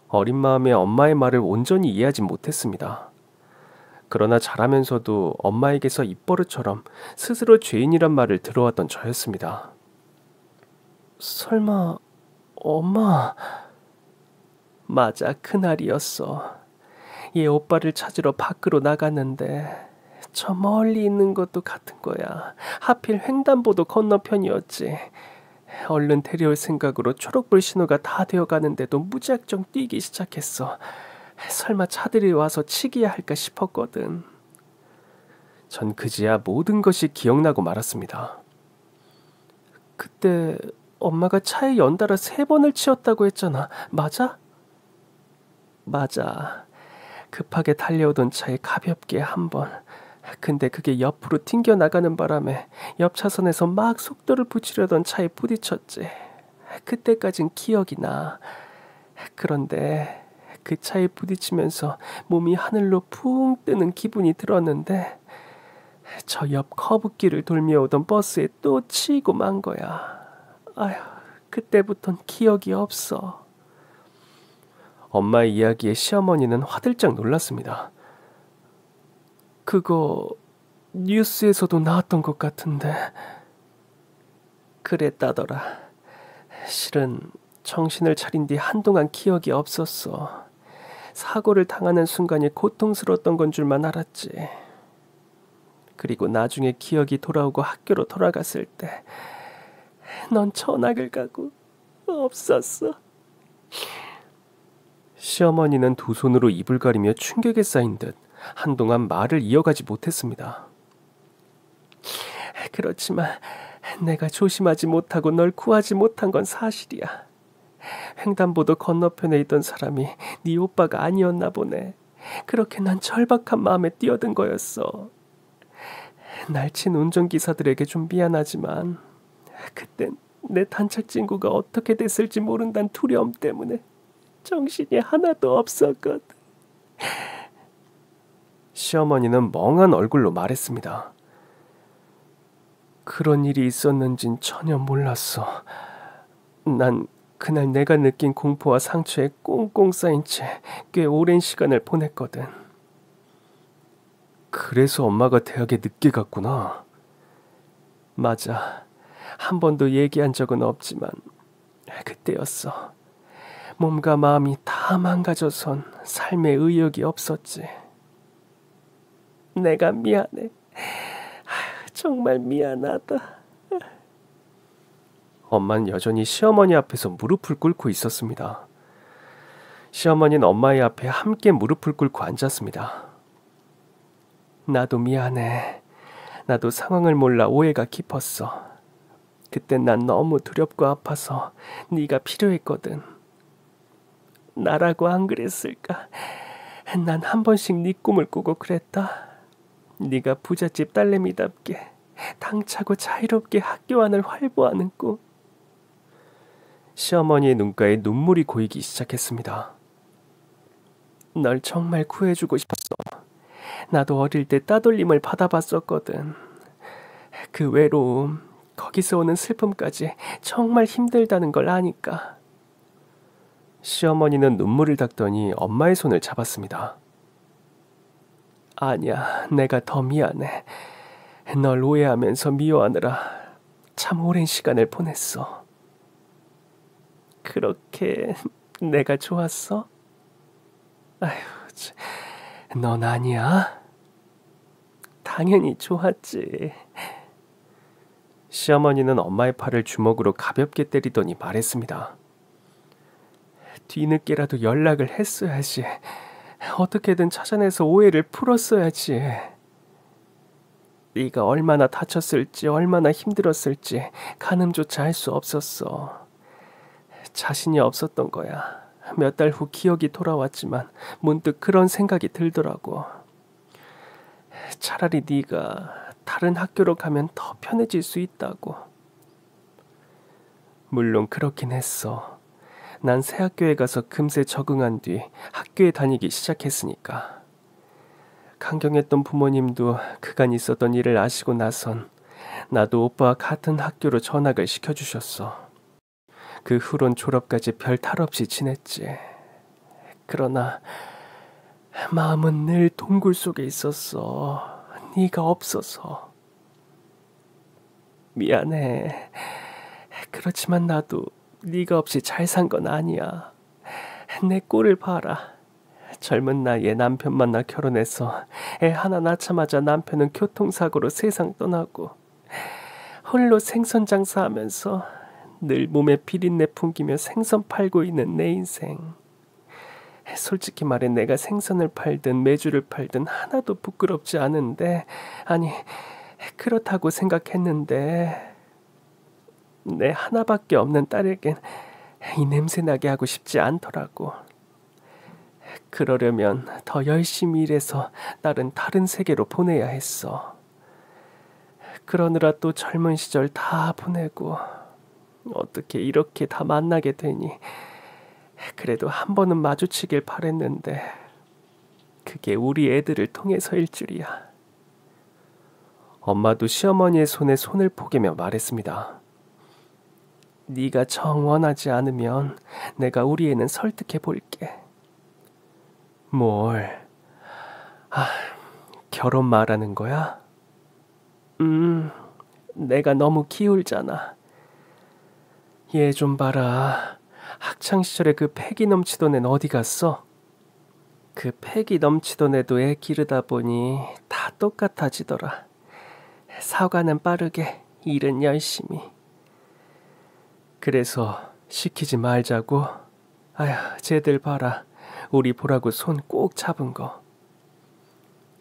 [SPEAKER 1] 어린 마음에 엄마의 말을 온전히 이해하지 못했습니다. 그러나 자라면서도 엄마에게서 입버릇처럼 스스로 죄인이란 말을 들어왔던 저였습니다. 설마 엄마... 맞아, 그날이었어. 얘 오빠를 찾으러 밖으로 나갔는데 저 멀리 있는 것도 같은 거야. 하필 횡단보도 건너편이었지. 얼른 데려올 생각으로 초록불 신호가 다 되어 가는데도 무작정 뛰기 시작했어. 설마 차들이 와서 치기야 할까 싶었거든. 전 그제야 모든 것이 기억나고 말았습니다. 그때 엄마가 차에 연달아 3번을 치였다고 했잖아. 맞아? 맞아. 급하게 달려오던 차에 가볍게 1번. 근데 그게 옆으로 튕겨나가는 바람에 옆 차선에서 막 속도를 붙이려던 차에 부딪혔지. 그때까진 기억이 나. 그런데 그 차에 부딪히면서 몸이 하늘로 붕 뜨는 기분이 들었는데 저 옆 커브길을 돌며 오던 버스에 또 치이고 만 거야. 아휴, 그때부턴 기억이 없어. 엄마의 이야기에 시어머니는 화들짝 놀랐습니다. 그거 뉴스에서도 나왔던 것 같은데. 그랬다더라. 실은 정신을 차린 뒤 한동안 기억이 없었어. 사고를 당하는 순간이 고통스러웠던 건 줄만 알았지. 그리고 나중에 기억이 돌아오고 학교로 돌아갔을 때 넌 전학을 가고 없었어. 시어머니는 두 손으로 입을 가리며 충격에 쌓인 듯 한동안 말을 이어가지 못했습니다. 그렇지만 내가 조심하지 못하고 널 구하지 못한 건 사실이야. 횡단보도 건너편에 있던 사람이 네 오빠가 아니었나 보네. 그렇게 난 절박한 마음에 뛰어든 거였어. 날친 운전기사들에게 좀 미안하지만 그땐 내 단짝 친구가 어떻게 됐을지 모른다는 두려움 때문에 정신이 하나도 없었거든. 시어머니는 멍한 얼굴로 말했습니다. 그런 일이 있었는진 전혀 몰랐어. 난 그날 내가 느낀 공포와 상처에 꽁꽁 쌓인 채 꽤 오랜 시간을 보냈거든. 그래서 엄마가 대학에 늦게 갔구나. 맞아. 한 번도 얘기한 적은 없지만 그때였어. 몸과 마음이 다 망가져선 삶에 의욕이 없었지. 내가 미안해. 정말 미안하다. 엄마는 여전히 시어머니 앞에서 무릎을 꿇고 있었습니다. 시어머니는 엄마의 앞에 함께 무릎을 꿇고 앉았습니다. 나도 미안해. 나도 상황을 몰라 오해가 깊었어. 그땐 난 너무 두렵고 아파서 네가 필요했거든. 나라고 안 그랬을까? 난 한 번씩 네 꿈을 꾸고 그랬다. 네가 부잣집 딸내미답게 당차고 자유롭게 학교 안을 활보하는 꿈. 시어머니의 눈가에 눈물이 고이기 시작했습니다. 널 정말 구해주고 싶었어. 나도 어릴 때 따돌림을 받아봤었거든. 그 외로움, 거기서 오는 슬픔까지 정말 힘들다는 걸 아니까. 시어머니는 눈물을 닦더니 엄마의 손을 잡았습니다. 아니야, 내가 더 미안해. 널 오해하면서 미워하느라 참 오랜 시간을 보냈어. 그렇게 내가 좋았어? 아휴, 넌 아니야? 당연히 좋았지. 시어머니는 엄마의 팔을 주먹으로 가볍게 때리더니 말했습니다. 뒤늦게라도 연락을 했어야지. 어떻게든 찾아내서 오해를 풀었어야지. 네가 얼마나 다쳤을지 얼마나 힘들었을지 가늠조차 할 수 없었어. 자신이 없었던 거야. 몇 달 후 기억이 돌아왔지만 문득 그런 생각이 들더라고. 차라리 네가 다른 학교로 가면 더 편해질 수 있다고. 물론 그렇긴 했어. 난 새 학교에 가서 금세 적응한 뒤 학교에 다니기 시작했으니까. 강경했던 부모님도 그간 있었던 일을 아시고 나선 나도 오빠와 같은 학교로 전학을 시켜주셨어. 그 후론 졸업까지 별 탈 없이 지냈지. 그러나 마음은 늘 동굴 속에 있었어. 네가 없어서. 미안해. 그렇지만 나도 네가 없이 잘 산 건 아니야. 내 꼴을 봐라. 젊은 나이에 남편 만나 결혼해서 애 하나 낳자마자 남편은 교통사고로 세상 떠나고 홀로 생선 장사하면서 늘 몸에 비린내 풍기며 생선 팔고 있는 내 인생. 솔직히 말해 내가 생선을 팔든 메주를 팔든 하나도 부끄럽지 않은데, 아니 그렇다고 생각했는데 내 하나밖에 없는 딸에겐 이 냄새 나게 하고 싶지 않더라고. 그러려면 더 열심히 일해서 딸은 다른 세계로 보내야 했어. 그러느라 또 젊은 시절 다 보내고 어떻게 이렇게 다 만나게 되니. 그래도 한 번은 마주치길 바랬는데 그게 우리 애들을 통해서일 줄이야. 엄마도 시어머니의 손에 손을 포개며 말했습니다. 네가 정 원하지 않으면 내가 우리 애는 설득해 볼게. 뭘? 결혼 말하는 거야? 내가 너무 기울잖아. 얘 좀 봐라. 학창시절에 그 패기 넘치던 애는 어디 갔어? 그 패기 넘치던 애도 애 기르다 보니 다 똑같아지더라. 사과는 빠르게, 일은 열심히. 그래서 시키지 말자고. 아휴, 쟤들 봐라. 우리 보라고 손 꼭 잡은 거.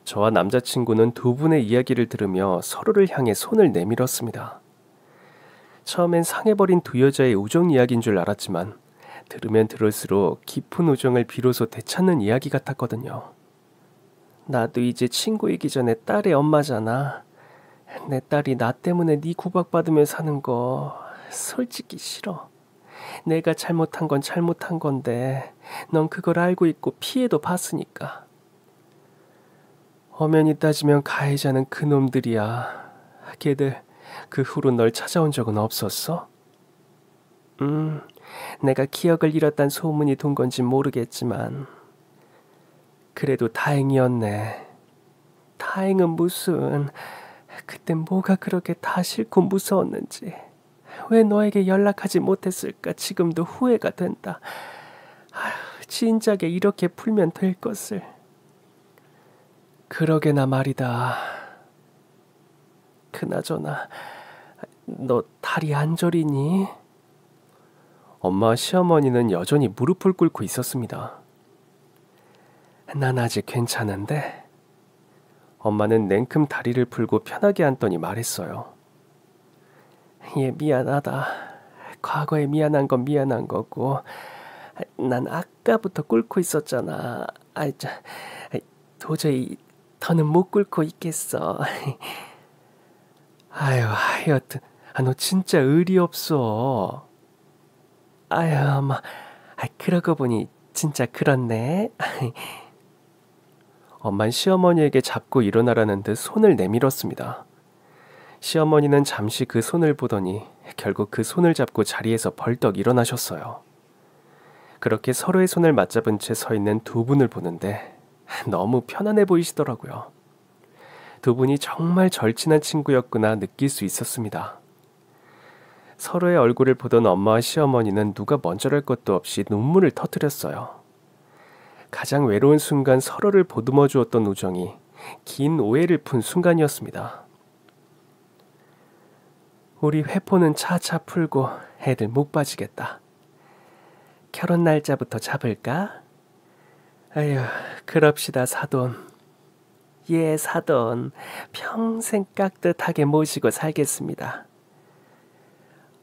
[SPEAKER 1] 저와 남자친구는 두 분의 이야기를 들으며 서로를 향해 손을 내밀었습니다. 처음엔 상해버린 두 여자의 우정 이야기인 줄 알았지만 들으면 들을수록 깊은 우정을 비로소 되찾는 이야기 같았거든요. 나도 이제 친구이기 전에 딸의 엄마잖아. 내 딸이 나 때문에 네 구박받으며 사는 거 솔직히 싫어. 내가 잘못한 건 잘못한 건데 넌 그걸 알고 있고 피해도 봤으니까. 엄연히 따지면 가해자는 그놈들이야. 걔들 그 후로 널 찾아온 적은 없었어? 내가 기억을 잃었단 소문이 돈 건지 모르겠지만 그래도 다행이었네. 다행은 무슨. 그땐 뭐가 그렇게 다 싫고 무서웠는지. 왜 너에게 연락하지 못했을까 지금도 후회가 된다. 진작에 이렇게 풀면 될 것을. 그러게나 말이다. 그나저나 너 다리 안 저리니? 엄마와 시어머니는 여전히 무릎을 꿇고 있었습니다. 난 아직 괜찮은데. 엄마는 냉큼 다리를 풀고 편하게 앉더니 말했어요. 얘 미안하다. 과거에 미안한 건 미안한 거고 난 아까부터 꿇고 있었잖아. 도저히 더는 못 꿇고 있겠어. 아유, 하여튼 너 진짜 의리 없어. 아유, 그러고 보니 진짜 그렇네. 엄만 시어머니에게 잡고 일어나라는 듯 손을 내밀었습니다. 시어머니는 잠시 그 손을 보더니 결국 그 손을 잡고 자리에서 벌떡 일어나셨어요. 그렇게 서로의 손을 맞잡은 채 서 있는 두 분을 보는데 너무 편안해 보이시더라고요. 두 분이 정말 절친한 친구였구나 느낄 수 있었습니다. 서로의 얼굴을 보던 엄마와 시어머니는 누가 먼저랄 것도 없이 눈물을 터뜨렸어요. 가장 외로운 순간 서로를 보듬어 주었던 우정이 긴 오해를 푼 순간이었습니다. 우리 회포는 차차 풀고 애들 목 빠지겠다. 결혼 날짜부터 잡을까? 아휴, 그럽시다 사돈. 예, 사돈. 평생 깍듯하게 모시고 살겠습니다.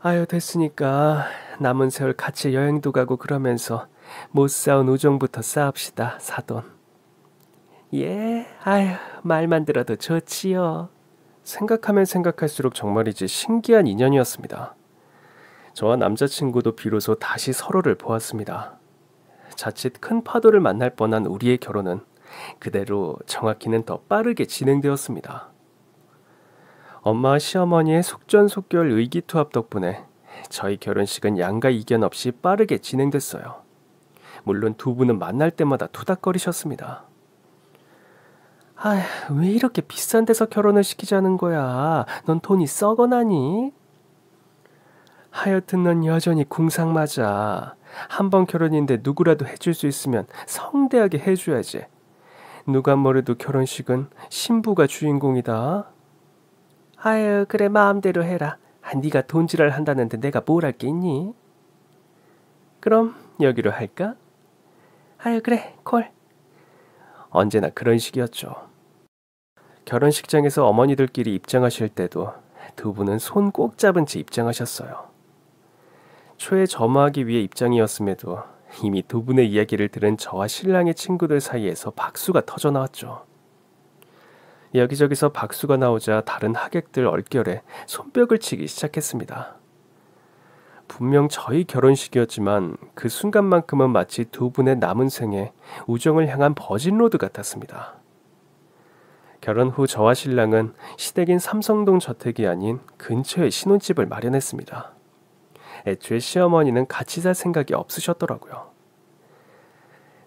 [SPEAKER 1] 아유, 됐으니까 남은 세월 같이 여행도 가고 그러면서 못 쌓은 우정부터 쌓읍시다, 사돈. 예, 아유, 말만 들어도 좋지요. 생각하면 생각할수록 정말이지 신기한 인연이었습니다. 저와 남자친구도 비로소 다시 서로를 보았습니다. 자칫 큰 파도를 만날 뻔한 우리의 결혼은 그대로 정확히는 더 빠르게 진행되었습니다. 엄마와 시어머니의 속전속결 의기투합 덕분에 저희 결혼식은 양가 이견 없이 빠르게 진행됐어요. 물론 두 분은 만날 때마다 투닥거리셨습니다. 아휴, 왜 이렇게 비싼 데서 결혼을 시키자는 거야? 넌 돈이 썩어나니? 하여튼 넌 여전히 궁상 맞아. 한 번 결혼인데 누구라도 해줄 수 있으면 성대하게 해줘야지. 누가 뭐래도 결혼식은 신부가 주인공이다. 아유, 그래, 마음대로 해라. 네가 돈지랄 한다는데 내가 뭘 할 게 있니? 그럼 여기로 할까? 아유, 그래, 콜. 언제나 그런 식이었죠. 결혼식장에서 어머니들끼리 입장하실 때도 두 분은 손 꼭 잡은 채 입장하셨어요. 초에 점호하기 위해 입장이었음에도 이미 두 분의 이야기를 들은 저와 신랑의 친구들 사이에서 박수가 터져 나왔죠. 여기저기서 박수가 나오자 다른 하객들 얼결에 손뼉을 치기 시작했습니다. 분명 저희 결혼식이었지만 그 순간만큼은 마치 두 분의 남은 생에 우정을 향한 버진로드 같았습니다. 결혼 후 저와 신랑은 시댁인 삼성동 저택이 아닌 근처에 신혼집을 마련했습니다. 애초에 시어머니는 같이 살 생각이 없으셨더라고요.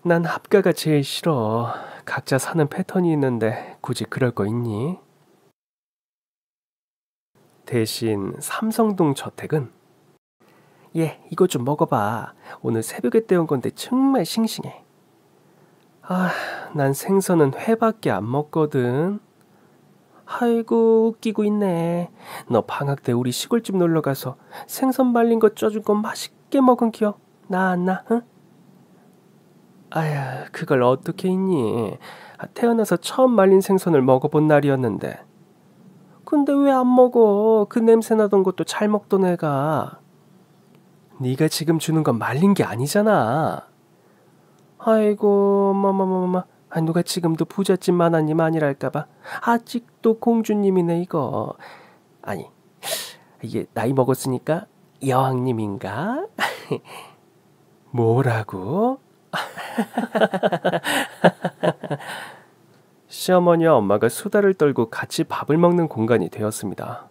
[SPEAKER 1] 난 합가가 제일 싫어. 각자 사는 패턴이 있는데 굳이 그럴 거 있니? 대신 삼성동 저택은 예, 이거 좀 먹어봐. 오늘 새벽에 떼온 건데 정말 싱싱해. 아, 난 생선은 회밖에 안 먹거든. 아이고, 웃기고 있네. 너 방학 때 우리 시골집 놀러가서 생선 말린 거 쪄준 거 맛있게 먹은 기억 나 안 나? 응? 아야, 그걸 어떻게 있니? 태어나서 처음 말린 생선을 먹어본 날이었는데. 근데 왜 안 먹어? 그 냄새 나던 것도 잘 먹던 애가. 네가 지금 주는 건 말린 게 아니잖아. 아이고, 누가 지금도 부잣집 만화님 아니랄까봐 아직도 공주님이네 이거. 아니, 이게 나이 먹었으니까 여왕님인가? 뭐라고? 시어머니와 엄마가 수다를 떨고 같이 밥을 먹는 공간이 되었습니다.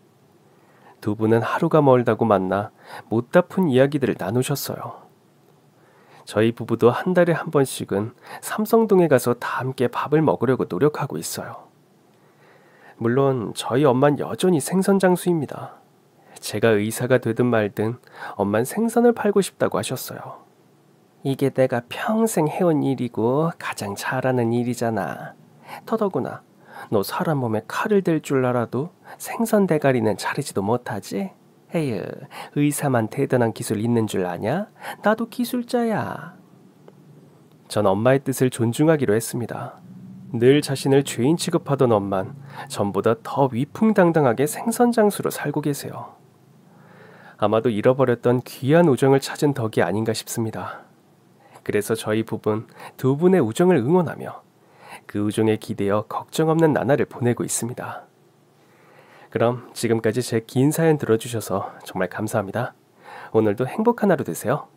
[SPEAKER 1] 두 분은 하루가 멀다고 만나 못 다 푼 이야기들을 나누셨어요. 저희 부부도 한 달에 한 번씩은 삼성동에 가서 다 함께 밥을 먹으려고 노력하고 있어요. 물론 저희 엄만 여전히 생선 장수입니다. 제가 의사가 되든 말든 엄만 생선을 팔고 싶다고 하셨어요. 이게 내가 평생 해온 일이고 가장 잘하는 일이잖아. 더더구나 너 사람 몸에 칼을 댈 줄 알아도 생선 대가리는 자르지도 못하지? 에휴, 의사만 대단한 기술 있는 줄 아냐? 나도 기술자야. 전 엄마의 뜻을 존중하기로 했습니다. 늘 자신을 죄인 취급하던 엄만 전보다 더 위풍당당하게 생선 장수로 살고 계세요. 아마도 잃어버렸던 귀한 우정을 찾은 덕이 아닌가 싶습니다. 그래서 저희 부부는 두 분의 우정을 응원하며 그 우정에 기대어 걱정 없는 나날을 보내고 있습니다. 그럼 지금까지 제 긴 사연 들어주셔서 정말 감사합니다. 오늘도 행복한 하루 되세요.